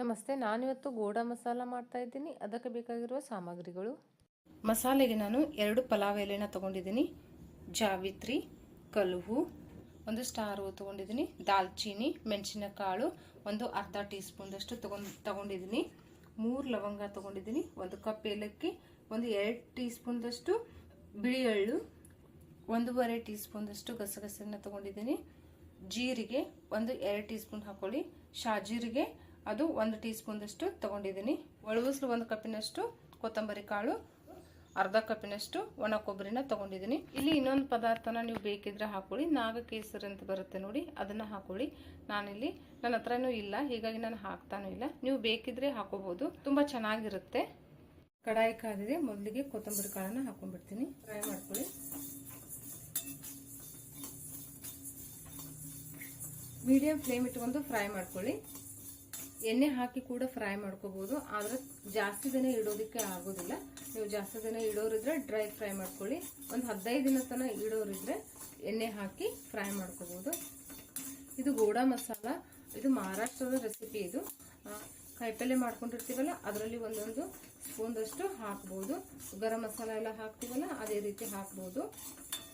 ನಮಸ್ತೆ, ನಾನಿವತ್ತು ಗೋಡಾ ಮಸಾಲ ಮಾಡ್ತಾ ಇದ್ದೀನಿ. ಅದಕ್ಕೆ ಬೇಕಾಗಿರುವ ಸಾಮಗ್ರಿಗಳು: ಮಸಾಲೆಗೆ ನಾನು 2 ಪಲಾವ್ ಎಲೆನ ತಗೊಂಡಿದ್ದೀನಿ, ಜಾವಿತ್ರಿ, ಕಲುಹು, ಒಂದು ಸ್ಟಾರ್ ಹೂವು ತಗೊಂಡಿದ್ದೀನಿ, ದಾಲ್ಚೀನಿ, ಮೆಣಸಿನಕಾಳು ಒಂದು ಅರ್ಧ ಟೀ ಸ್ಪೂನ್ದಷ್ಟು ತಗೊಂಡಿದ್ದೀನಿ, 3 ಲವಂಗ ತಗೊಂಡಿದ್ದೀನಿ, 1 ಕಪ್ ಏಲಕ್ಕಿ, ಒಂದು 2 ಟೀ ಸ್ಪೂನ್ದಷ್ಟು ಬಿಳಿ ಎಳ್ಳು, 1.5 ಟೀ ಸ್ಪೂನ್ದಷ್ಟು ಗಸಗಸೆನ ತಗೊಂಡಿದ್ದೀನಿ, ಜೀರಿಗೆ ಒಂದು 2 ಟೀ ಸ್ಪೂನ್ ಹಾಕೊಳ್ಳಿ, ಶಾಜೀರಿಗೆ ಅದು 1 ಟೀ ಸ್ಪೂನ್ದಷ್ಟು ತಗೊಂಡಿದ್ದೀನಿ, ಒಳಬಸರು 1 ಕಪ್ಪಿನಷ್ಟು ಕೊತ್ತಂಬರಿ ಕಾಳು, ಅರ್ಧ ಕಪ್ಪಿನಷ್ಟು ಒಣ ಕೊಬ್ಬರಿನ ತಗೊಂಡಿದ್ದೀನಿ. ಇಲ್ಲಿ ಇನ್ನೊಂದು ಪದಾರ್ಥನ ನೀವು ಬೇಕಿದ್ರೆ ಹಾಕೊಳ್ಳಿ, ನಾಗಕೇಸರಿ ಅಂತ ಬರುತ್ತೆ ನೋಡಿ, ಅದನ್ನ ಹಾಕೊಳ್ಳಿ. ನಾನಿಲ್ಲಿ ನನ್ನ ಹತ್ರನೂ ಇಲ್ಲ, ಹೀಗಾಗಿ ನಾನು ಹಾಕ್ತಾನೂ ಇಲ್ಲ. ನೀವು ಬೇಕಿದ್ರೆ ಹಾಕೋಬಹುದು, ತುಂಬಾ ಚೆನ್ನಾಗಿರುತ್ತೆ. ಕಡಾಯಿ ಕಾದಿದೆ, ಮೊದಲಿಗೆ ಕೊತ್ತಂಬರಿ ಕಾಳನ್ನ ಹಾಕೊಂಡ್ಬಿಡ್ತೀನಿ. ಫ್ರೈ ಮಾಡ್ಕೊಳ್ಳಿ. ಮೀಡಿಯಂ ಫ್ಲೇಮ್ ಇಟ್ಕೊಂಡು ಫ್ರೈ ಮಾಡ್ಕೊಳ್ಳಿ. ಎಣ್ಣೆ ಹಾಕಿ ಕೂಡ ಫ್ರೈ ಮಾಡ್ಕೋಬಹುದು, ಆದ್ರೆ ಜಾಸ್ತಿ ದಿನ ಇಡೋದಕ್ಕೆ ಆಗೋದಿಲ್ಲ. ನೀವು ಜಾಸ್ತಿ ದಿನ ಇಡೋರಿದ್ರೆ ಡ್ರೈ ಫ್ರೈ ಮಾಡ್ಕೊಳ್ಳಿ. ಒಂದು 15 ದಿನ ತನಕ ಇಡೋರಿದ್ರೆ ಎಣ್ಣೆ ಹಾಕಿ ಫ್ರೈ ಮಾಡ್ಕೋಬಹುದು. ಇದು ಗೋಡಾ ಮಸಾಲ, ಇದು ಮಹಾರಾಷ್ಟ್ರದ ರೆಸಿಪಿ. ಇದು ಕಾಯಿಪಲ್ಲೆ ಮಾಡ್ಕೊಂಡಿರ್ತೀವಲ್ಲ, ಅದರಲ್ಲಿ ಒಂದೊಂದು ಸ್ಪೂನ್ದಷ್ಟು ಹಾಕ್ಬೋದು. ಗರಂ ಮಸಾಲ ಎಲ್ಲ ಹಾಕ್ತೀವಲ್ಲ, ಅದೇ ರೀತಿ ಹಾಕ್ಬೋದು.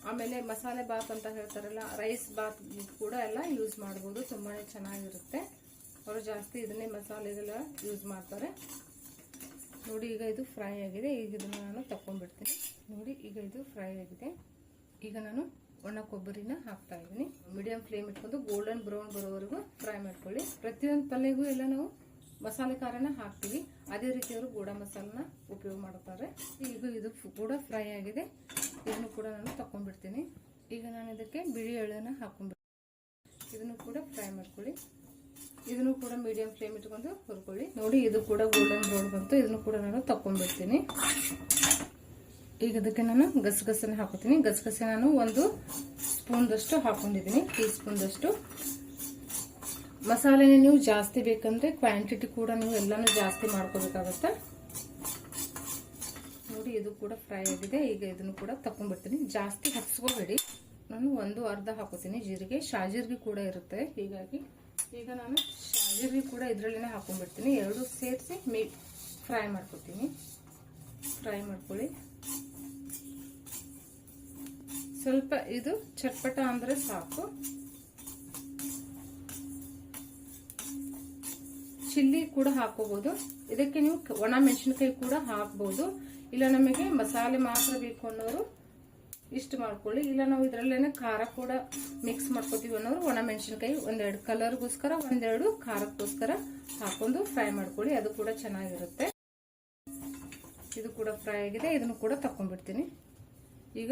ಆಮೇಲೆ ಮಸಾಲೆ ಬಾತ್ ಅಂತ ಹೇಳ್ತಾರಲ್ಲ, ರೈಸ್ ಬಾತ್ ಕೂಡ ಎಲ್ಲ ಯೂಸ್ ಮಾಡ್ಬೋದು, ತುಂಬಾನೇ ಚೆನ್ನಾಗಿರುತ್ತೆ. ಅವರು ಜಾಸ್ತಿ ಇದನ್ನೇ ಮಸಾಲೆಗೆಲ್ಲ ಯೂಸ್ ಮಾಡ್ತಾರೆ ನೋಡಿ. ಈಗ ಇದು ಫ್ರೈ ಆಗಿದೆ, ಈಗ ಇದನ್ನ ನಾನು ತಕೊಂಡ್ಬಿಡ್ತೀನಿ ನೋಡಿ. ಈಗ ಇದು ಫ್ರೈ ಆಗಿದೆ. ಈಗ ನಾನು ಒಣ ಕೊಬ್ಬರಿನ ಹಾಕ್ತಾ ಇದ್ದೀನಿ. ಮೀಡಿಯಂ ಫ್ಲೇಮ್ ಇಟ್ಕೊಂಡು ಗೋಲ್ಡನ್ ಬ್ರೌನ್ ಬರೋವರೆಗೂ ಫ್ರೈ ಮಾಡ್ಕೊಳ್ಳಿ. ಪ್ರತಿಯೊಂದು ಪಲ್ಯಗೂ ಎಲ್ಲ ನಾವು ಮಸಾಲೆ ಖಾರನ ಹಾಕ್ತೀವಿ, ಅದೇ ರೀತಿ ಅವರು ಗೋಡಾ ಮಸಾಲನ ಉಪಯೋಗ ಮಾಡ್ತಾರೆ. ಈಗ ಇದು ಕೂಡ ಫ್ರೈ ಆಗಿದೆ, ಇದನ್ನು ಕೂಡ ನಾನು ತಕೊಂಡ್ಬಿಡ್ತೀನಿ. ಈಗ ನಾನು ಇದಕ್ಕೆ ಬಿಳಿ ಎಳ್ಳನ್ನ ಹಾಕೊಂಡ್ಬಿಡ್ತೀನಿ. ಇದನ್ನು ಕೂಡ ಫ್ರೈ ಮಾಡ್ಕೊಳ್ಳಿ. ಇದನ್ನು ಕೂಡ ಮೀಡಿಯಂ ಫ್ಲೇಮ್ ಇಟ್ಕೊಂಡು ಹುರ್ಕೊಳ್ಳಿ ನೋಡಿ. ಇದು ಕೂಡ ಗೋಲ್ಡನ್ ಬ್ರೌನ್ ಬಂತು, ಇದನ್ನು ಕೂಡ ನಾನು ತಕೊಂಡ್ಬಿಡ್ತೀನಿ. ಈಗ ಅದಕ್ಕೆ ನಾನು ಗಸಗಸೆನ ಹಾಕೋತೀನಿ. ಗಸಗಸೆ ನಾನು 1 ಸ್ಪೂನ್ದಷ್ಟು ಹಾಕೊಂಡಿದ್ದೀನಿ, ಟೀ ಸ್ಪೂನ್ದಷ್ಟು. ಮಸಾಲೆನ ನೀವು ಜಾಸ್ತಿ ಬೇಕಂದ್ರೆ ಕ್ವಾಂಟಿಟಿ ಕೂಡ ನೀವು ಎಲ್ಲಾನು ಜಾಸ್ತಿ ಮಾಡ್ಕೋಬೇಕಾಗತ್ತೆ ನೋಡಿ. ಇದು ಕೂಡ ಫ್ರೈ ಆಗಿದೆ, ಈಗ ಇದನ್ನು ಕೂಡ ತಕೊಂಡ್ಬಿಡ್ತೀನಿ. ಜಾಸ್ತಿ ಹಚ್ಕೋಬೇಡಿ. ನಾನು 1 ಅರ್ಧ ಹಾಕೋತೀನಿ ಜೀರಿಗೆ. ಶಾಜೀರಿಗೆ ಕೂಡ ಇರುತ್ತೆ, ಹೀಗಾಗಿ ಈಗ ನಾನು ಶಾಜೀರಿಗೆ ಕೂಡ ಇದರಲ್ಲೇ ಹಾಕೊಂಡ್ಬಿಡ್ತೀನಿ. 2 ಸೇರಿಸಿ ಫ್ರೈ ಮಾಡ್ಕೊತೀನಿ. ಫ್ರೈ ಮಾಡ್ಕೊಳ್ಳಿ. ಸ್ವಲ್ಪ ಇದು ಚಟ್ಪಟ ಅಂದ್ರೆ ಸಾಕು. ಚಿಲ್ಲಿ ಕೂಡ ಹಾಕೋಬಹುದು. ಇದಕ್ಕೆ ನೀವು ಒಣ ಮೆಣಸಿನಕಾಯಿ ಕೂಡ ಹಾಕಬಹುದು. ಇಲ್ಲ ನಮಗೆ ಮಸಾಲೆ ಮಾತ್ರ ಬೇಕು ಅನ್ನೋರು ಇಷ್ಟು ಮಾಡ್ಕೊಳ್ಳಿ. ಇಲ್ಲ ನಾವು ಇದರಲ್ಲೇನೆ ಖಾರ ಕೂಡ ಮಿಕ್ಸ್ ಮಾಡ್ಕೋತೀವಿ ಅನ್ನೋರು ಒಣ ಮೆಣಸಿನಕಾಯಿ 1-2 ಕಲರ್ಗೋಸ್ಕರ 1-2 ಖಾರಕ್ಕೋಸ್ಕರ ಹಾಕೊಂಡು ಫ್ರೈ ಮಾಡ್ಕೊಳ್ಳಿ, ಅದು ಕೂಡ ಚೆನ್ನಾಗಿರುತ್ತೆ. ಇದು ಕೂಡ ಫ್ರೈ ಆಗಿದೆ, ಇದನ್ನು ಕೂಡ ತಕೊಂಡ್ಬಿಡ್ತೀನಿ. ಈಗ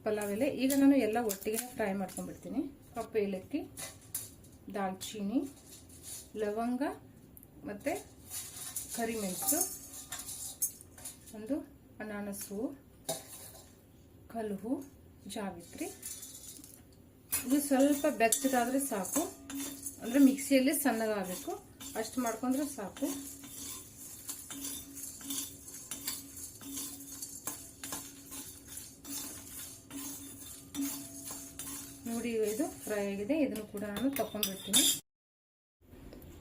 ಪಲಾವ್ ಎಲೆ, ಈಗ ನಾನು ಎಲ್ಲ ಒಟ್ಟಿಗೆ ಫ್ರೈ ಮಾಡ್ಕೊಂಡ್ಬಿಡ್ತೀನಿ. ಕಪ್ಪು ಏಲಕ್ಕಿ, ದಾಲ್ಚೀನಿ, ಲವಂಗ ಮತ್ತೆ ಕರಿಮೆಣಸು, ಒಂದು ಅನಾನಸು, ಕಲುಹು, ಜಾವಿತ್ರಿ. ಇದು ಸ್ವಲ್ಪ ಬೆಚ್ಚಗಾದ್ರೆ ಸಾಕು, ಅಂದ್ರೆ ಮಿಕ್ಸಿಯಲ್ಲಿ ಸಣ್ಣಗಾಗಬೇಕು, ಅಷ್ಟು ಮಾಡ್ಕೊಂಡ್ರೆ ಸಾಕು. ನೋಡಿ ಇದು ಫ್ರೈ ಆಗಿದೆ, ಇದನ್ನು ಕೂಡ ನಾನು ತಕೊಂಡ್ಬಿಡ್ತೀನಿ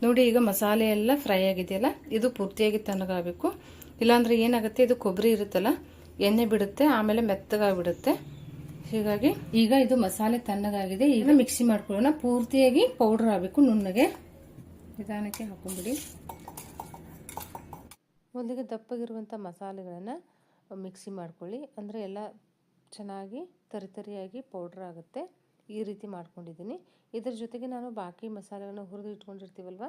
ನೋಡಿ. ಈಗ ಮಸಾಲೆ ಎಲ್ಲ ಫ್ರೈ ಆಗಿದೆಯಲ್ಲ, ಇದು ಪೂರ್ತಿಯಾಗಿ ತಣ್ಣಗಾಗಬೇಕು. ಇಲ್ಲಾಂದ್ರೆ ಏನಾಗುತ್ತೆ, ಇದು ಕೊಬ್ಬರಿ ಇರುತ್ತಲ್ಲ, ಎಣ್ಣೆ ಬಿಡುತ್ತೆ, ಆಮೇಲೆ ಮೆತ್ತಗಾಗ್ಬಿಡುತ್ತೆ. ಹೀಗಾಗಿ ಈಗ ಇದು ಮಸಾಲೆ ತಣ್ಣಗಾಗಿದೆ. ಈಗ ಮಿಕ್ಸಿ ಮಾಡ್ಕೊಳ್ಳೋಣ. ಪೂರ್ತಿಯಾಗಿ ಪೌಡರ್ ಆಗಬೇಕು, ನುಣ್ಣಗೆ. ನಿಧಾನಕ್ಕೆ ಹಾಕೊಂಡ್ಬಿಡಿ. ಮೊದಲಿಗೆ ದಪ್ಪಗಿರುವಂಥ ಮಸಾಲೆಗಳನ್ನು ಮಿಕ್ಸಿ ಮಾಡ್ಕೊಳ್ಳಿ, ಅಂದರೆ ಎಲ್ಲ ಚೆನ್ನಾಗಿ ತರಿಯಾಗಿ ಪೌಡ್ರ್ ಆಗುತ್ತೆ. ಈ ರೀತಿ ಮಾಡ್ಕೊಂಡಿದ್ದೀನಿ. ಇದರ ಜೊತೆಗೆ ನಾನು ಬಾಕಿ ಮಸಾಲೆಗಳನ್ನು ಹುರಿದು ಇಟ್ಕೊಂಡಿರ್ತೀವಲ್ವ,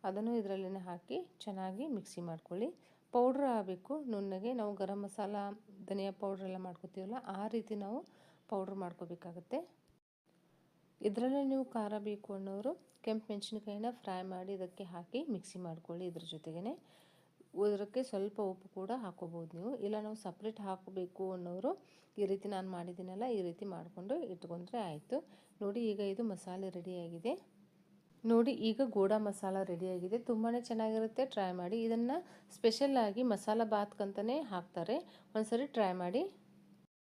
ಅದನ್ನು ಇದರಲ್ಲೇ ಹಾಕಿ ಚೆನ್ನಾಗಿ ಮಿಕ್ಸಿ ಮಾಡ್ಕೊಳ್ಳಿ. ಪೌಡ್ರ್ ಆಗಬೇಕು ನುಣ್ಣಗೆ. ನಾವು ಗರಂ ಮಸಾಲ, ಧನಿಯಾ ಪೌಡ್ರ್ ಎಲ್ಲ ಮಾಡ್ಕೋತೀವಲ್ಲ, ಆ ರೀತಿ ನಾವು ಪೌಡ್ರ್ ಮಾಡ್ಕೋಬೇಕಾಗತ್ತೆ. ಇದರಲ್ಲೇ ನೀವು ಖಾರ ಬೇಕು ಅನ್ನೋರು ಕೆಂಪು ಮೆಣಸಿನಕಾಯಿನ ಫ್ರೈ ಮಾಡಿ ಇದಕ್ಕೆ ಹಾಕಿ ಮಿಕ್ಸಿ ಮಾಡ್ಕೊಳ್ಳಿ. ಇದ್ರ ಜೊತೆಗೇ ಇದಕ್ಕೆ ಸ್ವಲ್ಪ ಉಪ್ಪು ಕೂಡ ಹಾಕೋಬೋದು ನೀವು. ಇಲ್ಲ ನಾವು ಸಪ್ರೇಟ್ ಹಾಕಬೇಕು ಅನ್ನೋರು ಈ ರೀತಿ ನಾನು ಮಾಡಿದ್ದೀನಲ್ಲ, ಈ ರೀತಿ ಮಾಡಿಕೊಂಡು ಇಟ್ಕೊಂಡ್ರೆ ಆಯಿತು ನೋಡಿ. ಈಗ ಇದು ಮಸಾಲೆ ರೆಡಿಯಾಗಿದೆ ನೋಡಿ. ಈಗ ಗೋಡಾ ಮಸಾಲ ರೆಡಿಯಾಗಿದೆ, ತುಂಬಾ ಚೆನ್ನಾಗಿರುತ್ತೆ. ಟ್ರೈ ಮಾಡಿ. ಇದನ್ನು ಸ್ಪೆಷಲ್ ಆಗಿ ಮಸಾಲ ಬಾತ್ಗಂತಲೇ ಹಾಕ್ತಾರೆ, ಒಂದ್ಸರಿ ಟ್ರೈ ಮಾಡಿ.